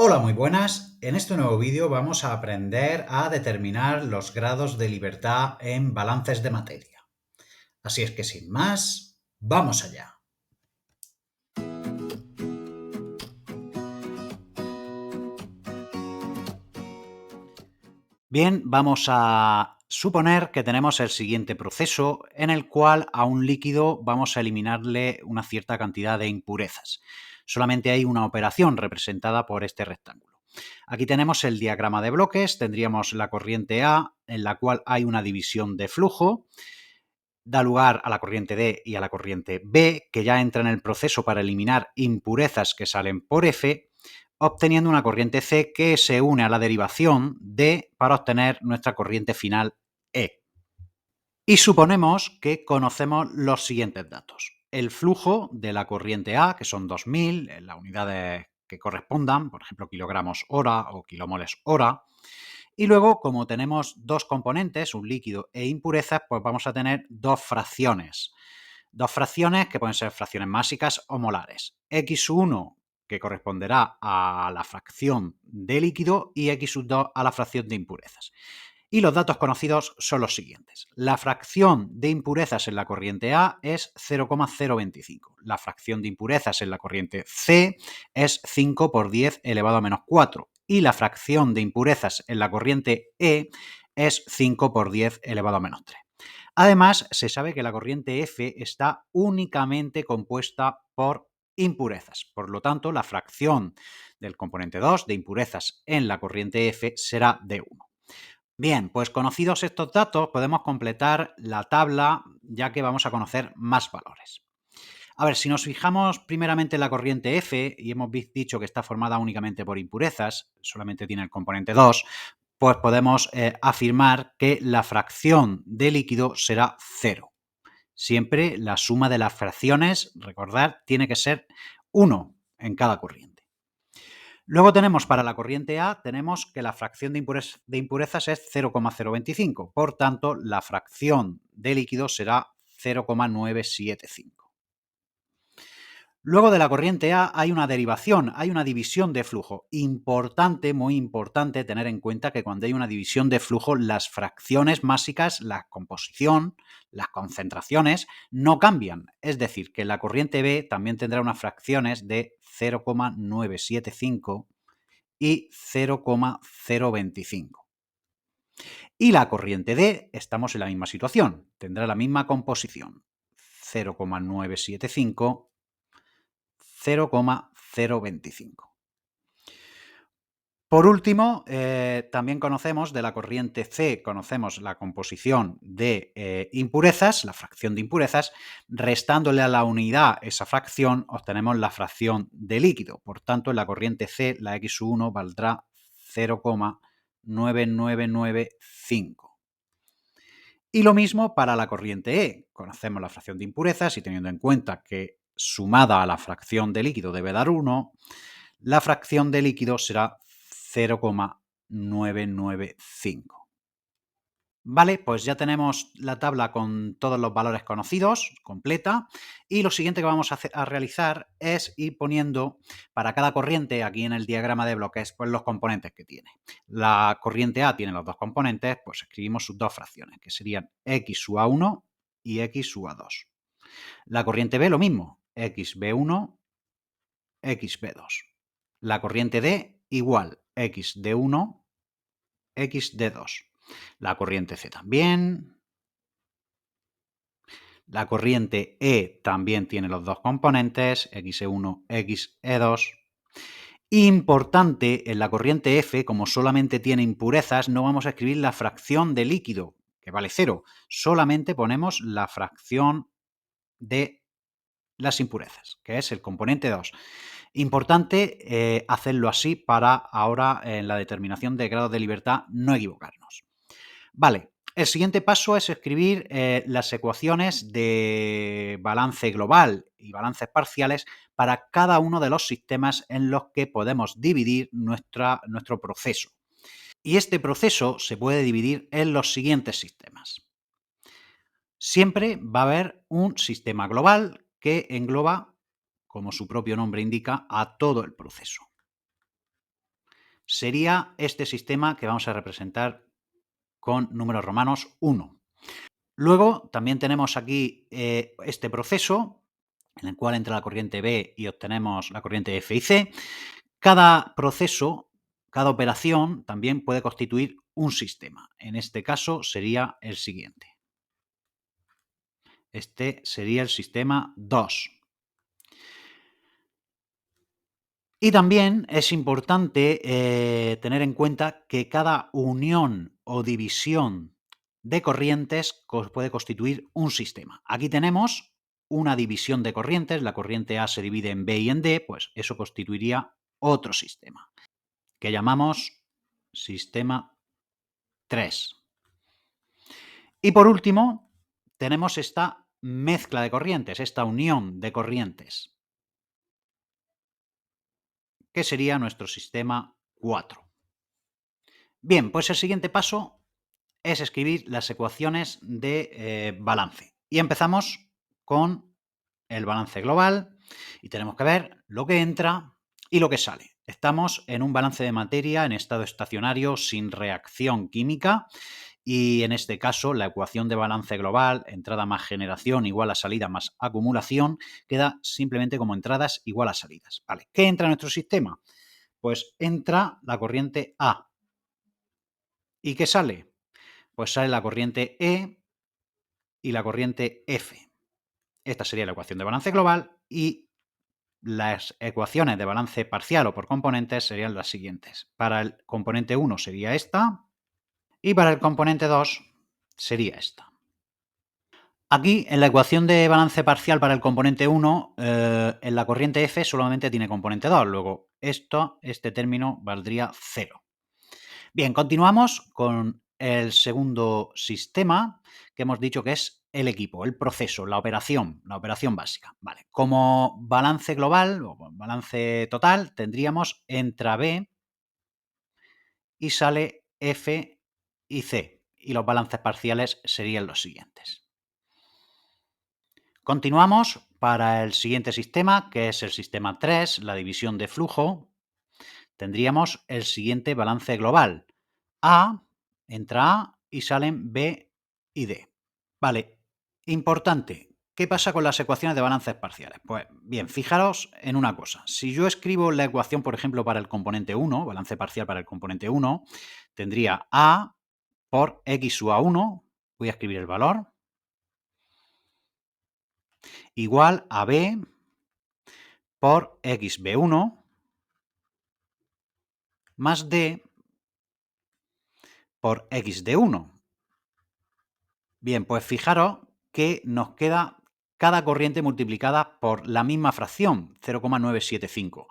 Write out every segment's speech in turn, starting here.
Hola, muy buenas. En este nuevo vídeo vamos a aprender a determinar los grados de libertad en balances de materia. Así es que sin más, vamos allá. Bien, vamos a suponer que tenemos el siguiente proceso en el cual a un líquido vamos a eliminarle una cierta cantidad de impurezas. Solamente hay una operación representada por este rectángulo. Aquí tenemos el diagrama de bloques, tendríamos la corriente A, en la cual hay una división de flujo, da lugar a la corriente D y a la corriente B, que ya entra en el proceso para eliminar impurezas que salen por F, obteniendo una corriente C que se une a la derivación D para obtener nuestra corriente final E. Y suponemos que conocemos los siguientes datos. El flujo de la corriente A, que son 2000, en las unidades que correspondan, por ejemplo, kilogramos hora o kilomoles hora. Y luego, como tenemos dos componentes, un líquido e impurezas, pues vamos a tener dos fracciones. Dos fracciones que pueden ser fracciones másicas o molares. X1, que corresponderá a la fracción de líquido, y X2 a la fracción de impurezas. Y los datos conocidos son los siguientes. La fracción de impurezas en la corriente A es 0,025. La fracción de impurezas en la corriente C es 5 por 10 elevado a menos 4. Y la fracción de impurezas en la corriente E es 5 por 10 elevado a menos 3. Además, se sabe que la corriente F está únicamente compuesta por impurezas. Por lo tanto, la fracción del componente 2 de impurezas en la corriente F será de 1. Bien, pues conocidos estos datos podemos completar la tabla ya que vamos a conocer más valores. A ver, si nos fijamos primeramente en la corriente F y hemos dicho que está formada únicamente por impurezas, solamente tiene el componente 2, pues podemos afirmar que la fracción de líquido será 0. Siempre la suma de las fracciones, recordad, tiene que ser 1 en cada corriente. Luego tenemos para la corriente A, tenemos que la fracción de impurezas es 0,025. Por tanto, la fracción de líquido será 0,975. Luego de la corriente A hay una derivación, hay una división de flujo. Importante, muy importante tener en cuenta que cuando hay una división de flujo, las fracciones másicas, la composición, las concentraciones no cambian. Es decir, que la corriente B también tendrá unas fracciones de 0,975 y 0,025. Y la corriente D, estamos en la misma situación, tendrá la misma composición, 0,975, 0,025. Por último, también conocemos de la corriente C, conocemos la composición de impurezas, la fracción de impurezas, restándole a la unidad esa fracción, obtenemos la fracción de líquido. Por tanto, en la corriente C, la X1 valdrá 0,9995. Y lo mismo para la corriente E. Conocemos la fracción de impurezas y teniendo en cuenta que sumada a la fracción de líquido debe dar 1, la fracción de líquido será 0,995. Vale, pues ya tenemos la tabla con todos los valores conocidos, completa, y lo siguiente que vamos a realizar es ir poniendo para cada corriente, aquí en el diagrama de bloques, pues los componentes que tiene. La corriente A tiene los dos componentes, pues escribimos sus dos fracciones, que serían X sub A1 y X sub A2. La corriente B lo mismo, XB1, XB2. La corriente D igual, XD1, XD2. La corriente C también. La corriente E también tiene los dos componentes, XE1, XE2. Importante, en la corriente F, como solamente tiene impurezas, no vamos a escribir la fracción de líquido, que vale 0. Solamente ponemos la fracción de las impurezas, que es el componente 2. Importante hacerlo así para ahora en la determinación de grados de libertad no equivocarnos. Vale, el siguiente paso es escribir las ecuaciones de balance global y balances parciales para cada uno de los sistemas en los que podemos dividir nuestro proceso. Y este proceso se puede dividir en los siguientes sistemas. Siempre va a haber un sistema global que engloba, como su propio nombre indica, a todo el proceso. sería este sistema que vamos a representar con números romanos 1. Luego también tenemos aquí este proceso en el cual entra la corriente B y obtenemos la corriente F y C. Cada proceso, cada operación también puede constituir un sistema. En este caso sería el siguiente. Este sería el sistema 2. Y también es importante tener en cuenta que cada unión o división de corrientes puede constituir un sistema. Aquí tenemos una división de corrientes, la corriente A se divide en B y en D, pues eso constituiría otro sistema, que llamamos sistema 3. Y por último, tenemos esta mezcla de corrientes, esta unión de corrientes, que sería nuestro sistema 4. Bien, pues el siguiente paso es escribir las ecuaciones de balance. Y empezamos con el balance global y tenemos que ver lo que entra y lo que sale. Estamos en un balance de materia en estado estacionario sin reacción química y en este caso la ecuación de balance global, entrada más generación igual a salida más acumulación, queda simplemente como entradas igual a salidas. Vale, ¿qué entra en nuestro sistema? Pues entra la corriente A. ¿Y qué sale? Pues sale la corriente E y la corriente F. Esta sería la ecuación de balance global y las ecuaciones de balance parcial o por componentes serían las siguientes. Para el componente 1 sería esta y para el componente 2 sería esta. Aquí, en la ecuación de balance parcial para el componente 1, en la corriente F solamente tiene componente 2, luego este término valdría 0. Bien, continuamos con el segundo sistema que hemos dicho que es el equipo, el proceso, la operación básica. Vale. Como balance global o balance total tendríamos entra B y sale F y C. Y los balances parciales serían los siguientes. Continuamos para el siguiente sistema, que es el sistema 3, la división de flujo. Tendríamos el siguiente balance global. A, entra A y salen B y D. Vale, importante, ¿qué pasa con las ecuaciones de balances parciales? Pues bien, fijaros en una cosa. Si yo escribo la ecuación, por ejemplo, para el componente 1, balance parcial para el componente 1, tendría A por X sub A1, voy a escribir el valor, igual a B por XB1 más D por XD1. Bien, pues fijaros que nos queda cada corriente multiplicada por la misma fracción, 0,975. O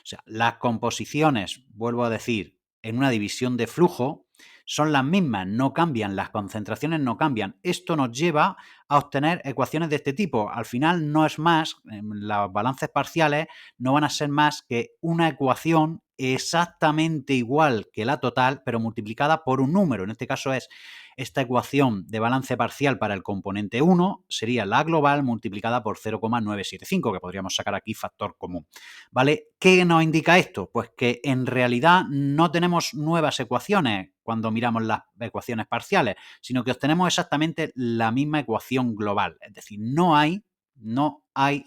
sea, las composiciones, vuelvo a decir, en una división de flujo son las mismas, no cambian, las concentraciones no cambian. Esto nos lleva a obtener ecuaciones de este tipo. Al final no es más, los balances parciales no van a ser más que una ecuación exactamente igual que la total, pero multiplicada por un número. En este caso es esta ecuación de balance parcial para el componente 1 sería la global multiplicada por 0,975, que podríamos sacar aquí factor común. ¿Vale? ¿Qué nos indica esto? Pues que en realidad no tenemos nuevas ecuaciones cuando miramos las ecuaciones parciales, sino que obtenemos exactamente la misma ecuación global. Es decir, no hay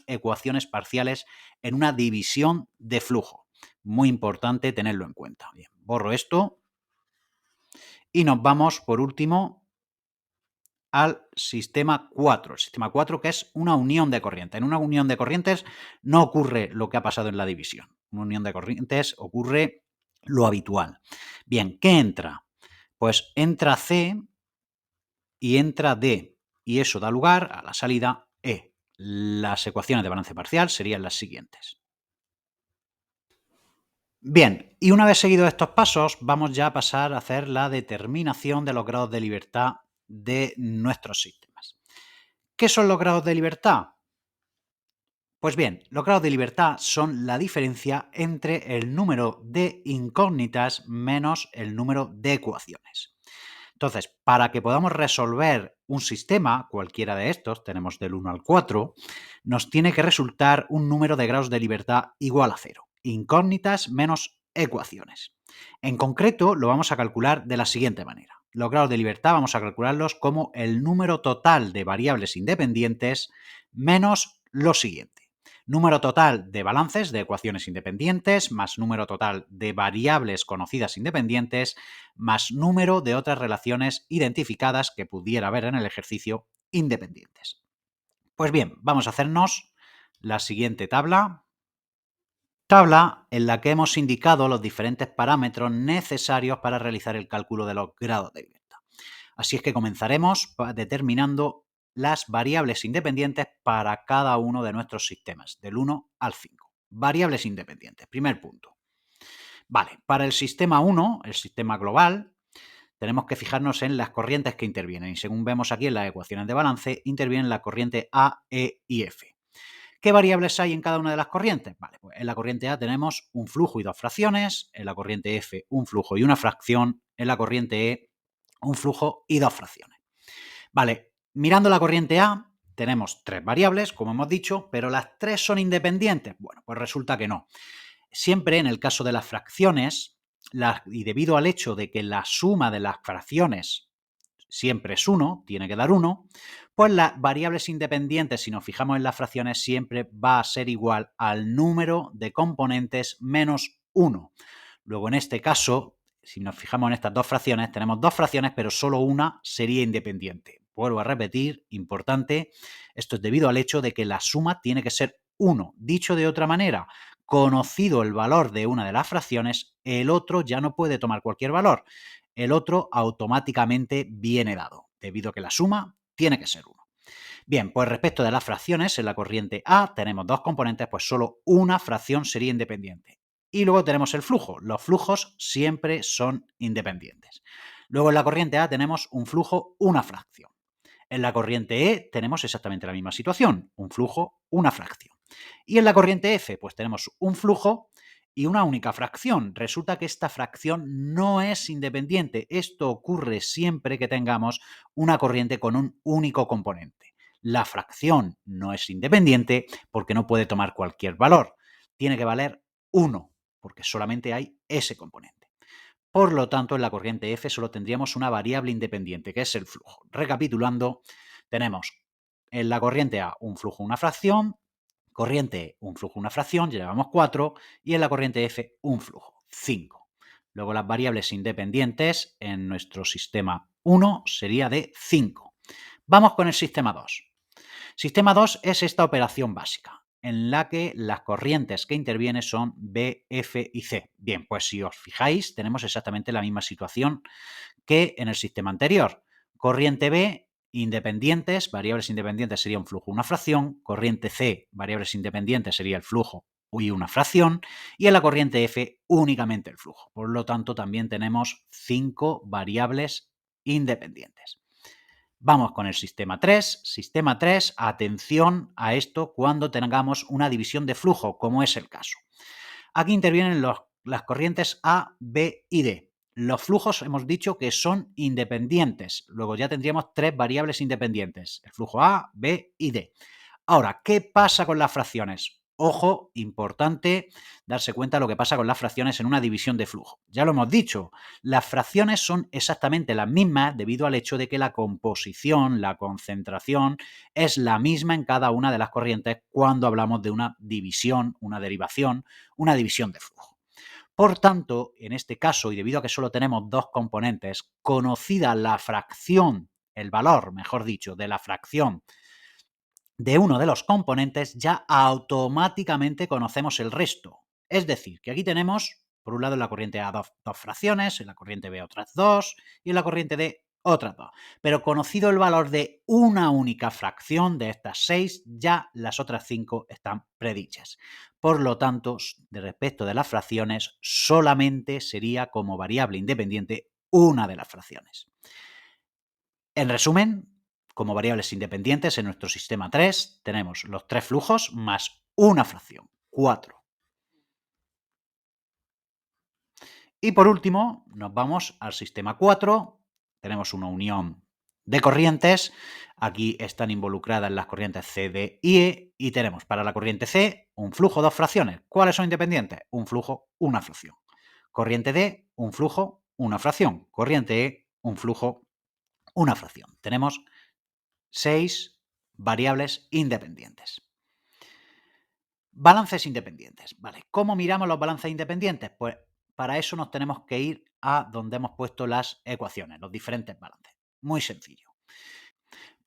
ecuaciones parciales en una división de flujo. Muy importante tenerlo en cuenta. Bien, borro esto. Y nos vamos, por último, al sistema 4. El sistema 4, que es una unión de corrientes. En una unión de corrientes no ocurre lo que ha pasado en la división. En una unión de corrientes ocurre lo habitual. Bien, ¿qué entra? Pues entra C y entra D. Y eso da lugar a la salida E. Las ecuaciones de balance parcial serían las siguientes. Bien, y una vez seguidos estos pasos, vamos ya a pasar a hacer la determinación de los grados de libertad de nuestros sistemas. ¿Qué son los grados de libertad? Pues bien, los grados de libertad son la diferencia entre el número de incógnitas menos el número de ecuaciones. Entonces, para que podamos resolver un sistema, cualquiera de estos, tenemos del 1 al 4, nos tiene que resultar un número de grados de libertad igual a 0. Incógnitas menos ecuaciones. En concreto, lo vamos a calcular de la siguiente manera. Los grados de libertad vamos a calcularlos como el número total de variables independientes menos lo siguiente. Número total de balances de ecuaciones independientes más número total de variables conocidas independientes más número de otras relaciones identificadas que pudiera haber en el ejercicio independientes. Pues bien, vamos a hacernos la siguiente tabla en la que hemos indicado los diferentes parámetros necesarios para realizar el cálculo de los grados de libertad. Así es que comenzaremos determinando las variables independientes para cada uno de nuestros sistemas, del 1 al 5. Variables independientes, primer punto. Vale, para el sistema 1, el sistema global, tenemos que fijarnos en las corrientes que intervienen. Y según vemos aquí en las ecuaciones de balance, intervienen la corriente A, E y F. ¿Qué variables hay en cada una de las corrientes? Vale, pues en la corriente A tenemos un flujo y dos fracciones, en la corriente F un flujo y una fracción, en la corriente E un flujo y dos fracciones. Vale, mirando la corriente A tenemos tres variables, como hemos dicho, pero las tres son independientes. Bueno, pues resulta que no. Siempre en el caso de las fracciones, y debido al hecho de que la suma de las fracciones siempre es 1, tiene que dar 1, pues las variables independientes, si nos fijamos en las fracciones, siempre va a ser igual al número de componentes menos 1. Luego, en este caso, si nos fijamos en estas dos fracciones, tenemos dos fracciones, pero solo una sería independiente. Vuelvo a repetir, importante, esto es debido al hecho de que la suma tiene que ser 1. Dicho de otra manera, conocido el valor de una de las fracciones, el otro ya no puede tomar cualquier valor. El otro automáticamente viene dado, debido a que la suma tiene que ser 1. Bien, pues respecto de las fracciones, en la corriente A tenemos dos componentes, pues solo una fracción sería independiente. Y luego tenemos el flujo. Los flujos siempre son independientes. Luego en la corriente A tenemos un flujo, una fracción. En la corriente E tenemos exactamente la misma situación, un flujo, una fracción. Y en la corriente F, pues tenemos un flujo y una única fracción. Resulta que esta fracción no es independiente. Esto ocurre siempre que tengamos una corriente con un único componente. La fracción no es independiente porque no puede tomar cualquier valor. Tiene que valer 1, porque solamente hay ese componente. Por lo tanto, en la corriente F solo tendríamos una variable independiente, que es el flujo. Recapitulando, tenemos en la corriente A un flujo, una fracción, corriente E un flujo, una fracción, llevamos 4, y en la corriente F un flujo, 5. Luego las variables independientes en nuestro sistema 1 sería de 5. Vamos con el sistema 2. Sistema 2 es esta operación básica, en la que las corrientes que intervienen son B, F y C. Bien, pues si os fijáis, tenemos exactamente la misma situación que en el sistema anterior. Corriente B, independientes, variables independientes sería un flujo, una fracción. Corriente C, variables independientes sería el flujo y una fracción. Y en la corriente F, únicamente el flujo. Por lo tanto, también tenemos 5 variables independientes. Vamos con el sistema 3. Sistema 3, atención a esto cuando tengamos una división de flujo, como es el caso. Aquí intervienen las corrientes A, B y D. Los flujos hemos dicho que son independientes. Luego ya tendríamos tres variables independientes, el flujo A, B y D. Ahora, ¿qué pasa con las fracciones? Ojo, importante darse cuenta de lo que pasa con las fracciones en una división de flujo. Ya lo hemos dicho, las fracciones son exactamente las mismas debido al hecho de que la composición, la concentración es la misma en cada una de las corrientes cuando hablamos de una división, una derivación, una división de flujo. Por tanto, en este caso, y debido a que solo tenemos dos componentes, conocida la fracción, el valor, mejor dicho, de la fracción de uno de los componentes, ya automáticamente conocemos el resto. Es decir, que aquí tenemos, por un lado en la corriente A dos fracciones, en la corriente B otras dos y en la corriente D otras dos. Pero conocido el valor de una única fracción de estas 6, ya las otras 5 están predichas. Por lo tanto, de respecto de las fracciones, solamente sería como variable independiente una de las fracciones. En resumen, como variables independientes en nuestro sistema 3 tenemos los tres flujos más una fracción, 4. Y por último, nos vamos al sistema 4. Tenemos una unión de corrientes. Aquí están involucradas las corrientes C, D y E. Y tenemos para la corriente C un flujo, dos fracciones. ¿Cuáles son independientes? Un flujo, una fracción. corriente D, un flujo, una fracción. Corriente E, un flujo, una fracción. Tenemos 6 variables independientes. Balances independientes. Vale, ¿cómo miramos los balances independientes? Pues para eso nos tenemos que ir a donde hemos puesto las ecuaciones, los diferentes balances. Muy sencillo.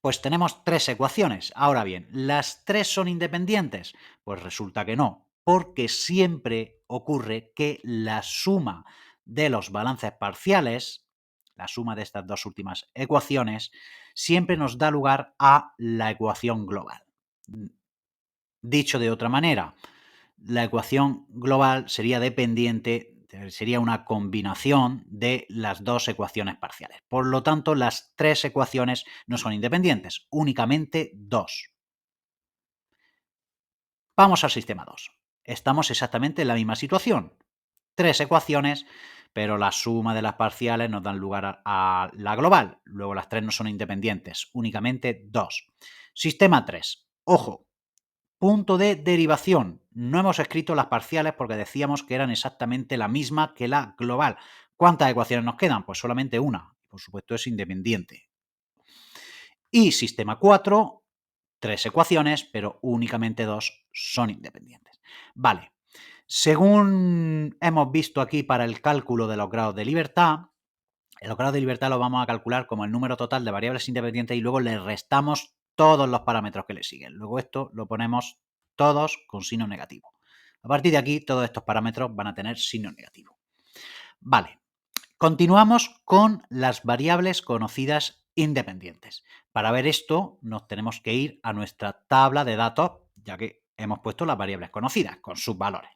Pues tenemos 3 ecuaciones. Ahora bien, ¿las 3 son independientes? Pues resulta que no, porque siempre ocurre que la suma de los balances parciales, la suma de estas dos últimas ecuaciones, siempre nos da lugar a la ecuación global. Dicho de otra manera, la ecuación global sería dependiente, sería una combinación de las dos ecuaciones parciales. Por lo tanto, las 3 ecuaciones no son independientes, únicamente 2. Vamos al sistema 2. Estamos exactamente en la misma situación. 3 ecuaciones, pero la suma de las parciales nos dan lugar a la global. Luego las 3 no son independientes, únicamente 2. Sistema 3. Ojo, punto de derivación. No hemos escrito las parciales porque decíamos que eran exactamente la misma que la global. ¿Cuántas ecuaciones nos quedan? Pues solamente una. Por supuesto es independiente. Y sistema 4, 3 ecuaciones, pero únicamente 2 son independientes. Vale. Según hemos visto aquí para el cálculo de los grados de libertad, los grados de libertad lo vamos a calcular como el número total de variables independientes y luego le restamos todos los parámetros que le siguen. Luego esto lo ponemos todos con signo negativo. A partir de aquí, todos estos parámetros van a tener signo negativo. Vale, continuamos con las variables conocidas independientes. Para ver esto, nos tenemos que ir a nuestra tabla de datos, ya que hemos puesto las variables conocidas con sus valores.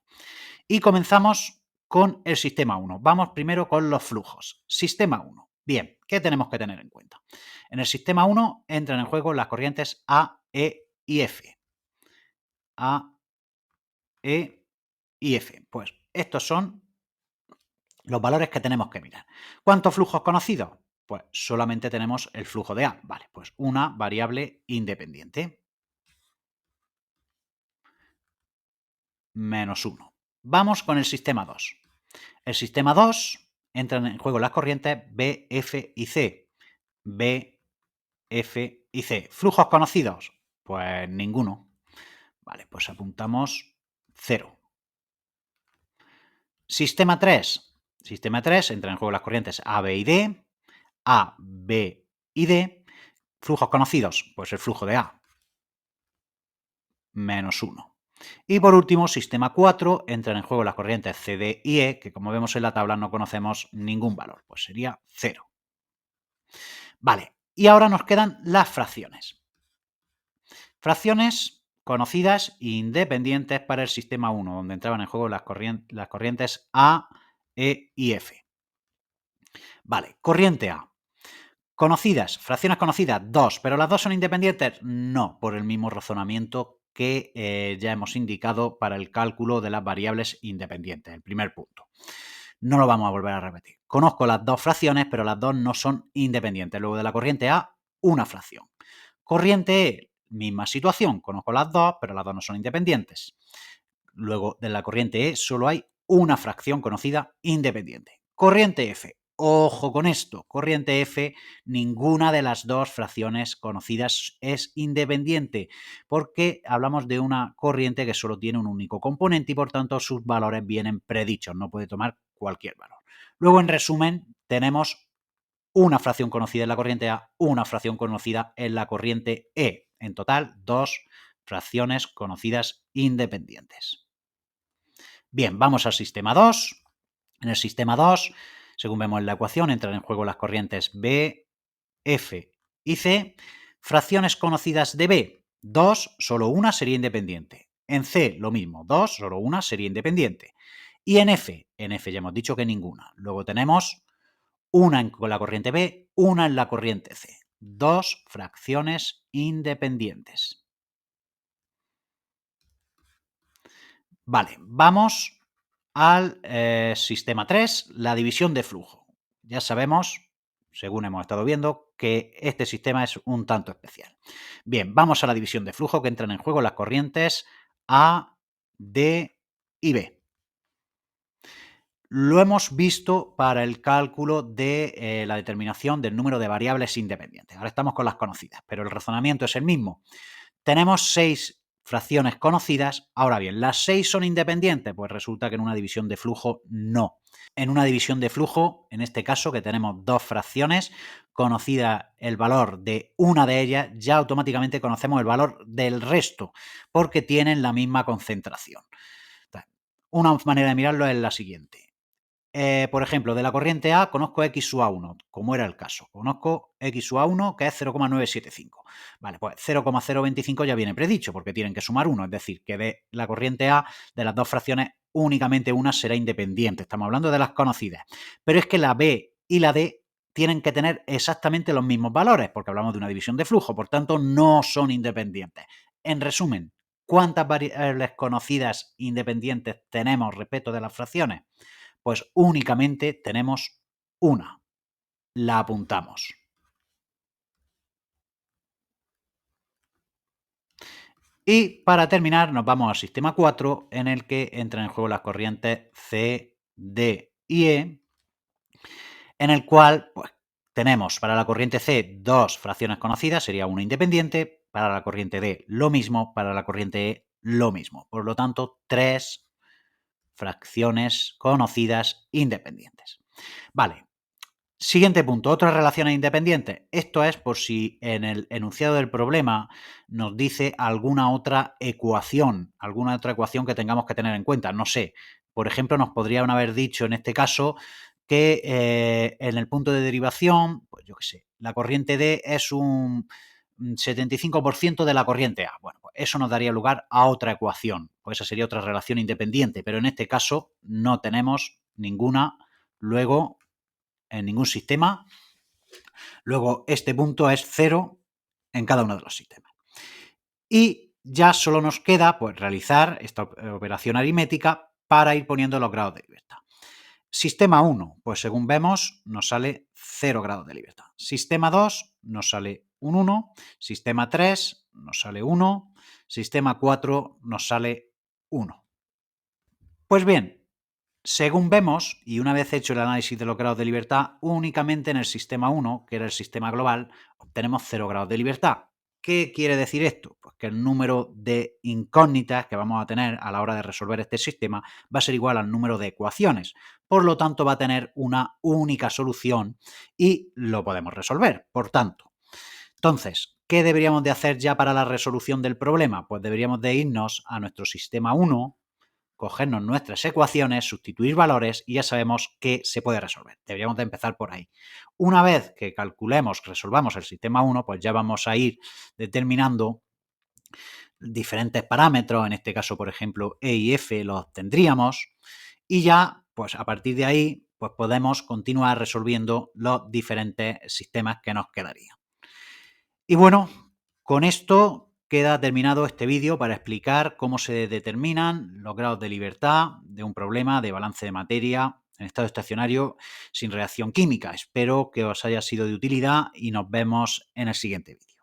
Y comenzamos con el sistema 1. Vamos primero con los flujos. Sistema 1. Bien, ¿qué tenemos que tener en cuenta? En el sistema 1 entran en juego las corrientes A, E y F. A, E y F. Pues estos son los valores que tenemos que mirar. ¿Cuántos flujos conocidos? Pues solamente tenemos el flujo de A. Vale, pues una variable independiente. Menos 1. Vamos con el sistema 2. El sistema 2 entran en juego las corrientes B, F y C. B, F y C. ¿Flujos conocidos? Pues ninguno. Vale, pues apuntamos 0. Sistema 3. Sistema 3 entran en juego las corrientes A, B y D. A, B y D. ¿Flujos conocidos? Pues el flujo de A. Menos 1. Y por último, sistema 4, entran en juego las corrientes C, D y E, que como vemos en la tabla no conocemos ningún valor, pues sería 0. Vale, y ahora nos quedan las fracciones. Fracciones conocidas e independientes para el sistema 1, donde entraban en juego las corrientes A, E y F. Vale, corriente A. Conocidas, fracciones conocidas, 2, pero las 2 son independientes, no, por el mismo razonamiento que ya hemos indicado para el cálculo de las variables independientes, el primer punto. No lo vamos a volver a repetir. Conozco las 2 fracciones, pero las 2 no son independientes. Luego de la corriente A, una fracción. Corriente E, misma situación. Conozco las 2, pero las 2 no son independientes. Luego de la corriente E solo hay una fracción conocida independiente. Corriente F. Ojo con esto, corriente F, ninguna de las 2 fracciones conocidas es independiente, porque hablamos de una corriente que solo tiene un único componente y por tanto sus valores vienen predichos, no puede tomar cualquier valor. Luego, en resumen, tenemos una fracción conocida en la corriente A, una fracción conocida en la corriente E. En total, 2 fracciones conocidas independientes. Bien, vamos al sistema 2. En el sistema 2, según vemos en la ecuación, entran en juego las corrientes B, F y C. Fracciones conocidas de B, 2, solo una sería independiente. En C, lo mismo, 2, solo una sería independiente. Y en F ya hemos dicho que ninguna. Luego tenemos una en la corriente B, una en la corriente C. 2 fracciones independientes. Vale, vamos al sistema 3, la división de flujo. Ya sabemos, según hemos estado viendo, que este sistema es un tanto especial. Bien, vamos a la división de flujo, que entran en juego las corrientes A, D y B. lo hemos visto para el cálculo de la determinación del número de variables independientes. Ahora estamos con las conocidas, pero el razonamiento es el mismo. Tenemos 6 fracciones conocidas. Ahora bien, ¿las 6 son independientes? Pues resulta que en una división de flujo no. En una división de flujo, en este caso que tenemos 2 fracciones, conocida el valor de una de ellas, ya automáticamente conocemos el valor del resto, porque tienen la misma concentración. Entonces, una manera de mirarlo es la siguiente. Por ejemplo, de la corriente A conozco X sub A1, como era el caso. Conozco X sub A1, que es 0,975. Vale, pues 0,025 ya viene predicho, porque tienen que sumar 1. Es decir, que de la corriente A, de las dos fracciones, únicamente una será independiente. Estamos hablando de las conocidas. Pero es que la B y la D tienen que tener exactamente los mismos valores, porque hablamos de una división de flujo, por tanto, no son independientes. En resumen, ¿cuántas variables conocidas independientes tenemos respecto de las fracciones? Pues únicamente tenemos una. La apuntamos. Y para terminar nos vamos al sistema 4, en el que entran en juego las corrientes C, D y E, en el cual pues, tenemos para la corriente C 2 fracciones conocidas, sería una independiente, para la corriente D lo mismo, para la corriente E lo mismo. Por lo tanto, 3 fracciones conocidas independientes. Vale, siguiente punto, otras relaciones independientes. Esto es por si en el enunciado del problema nos dice alguna otra ecuación que tengamos que tener en cuenta. No sé, por ejemplo, nos podrían haber dicho en este caso que en el punto de derivación, pues yo qué sé, la corriente D es un 75% de la corriente A. Bueno, pues eso nos daría lugar a otra ecuación, pues esa sería otra relación independiente, pero en este caso no tenemos ninguna. Luego, en ningún sistema. Luego, este punto es 0 en cada uno de los sistemas. Y ya solo nos queda pues, realizar esta operación aritmética para ir poniendo los grados de libertad. Sistema 1, pues según vemos, nos sale 0 grados de libertad. Sistema 2 nos sale un 1. Sistema 3 nos sale 1. Sistema 4 nos sale 1. Pues bien, según vemos, y una vez hecho el análisis de los grados de libertad, únicamente en el sistema 1, que era el sistema global, obtenemos 0 grados de libertad. ¿Qué quiere decir esto? Pues que el número de incógnitas que vamos a tener a la hora de resolver este sistema va a ser igual al número de ecuaciones. Por lo tanto, va a tener una única solución y lo podemos resolver. Por tanto, entonces, ¿qué deberíamos de hacer ya para la resolución del problema? Pues deberíamos de irnos a nuestro sistema 1, cogernos nuestras ecuaciones, sustituir valores y ya sabemos que se puede resolver. Deberíamos de empezar por ahí. Una vez que calculemos, resolvamos el sistema 1, pues ya vamos a ir determinando diferentes parámetros, en este caso, por ejemplo, E y F los tendríamos y ya, pues a partir de ahí, pues podemos continuar resolviendo los diferentes sistemas que nos quedarían. Y bueno, con esto queda terminado este vídeo para explicar cómo se determinan los grados de libertad de un problema de balance de materia en estado estacionario sin reacción química. Espero que os haya sido de utilidad y nos vemos en el siguiente vídeo.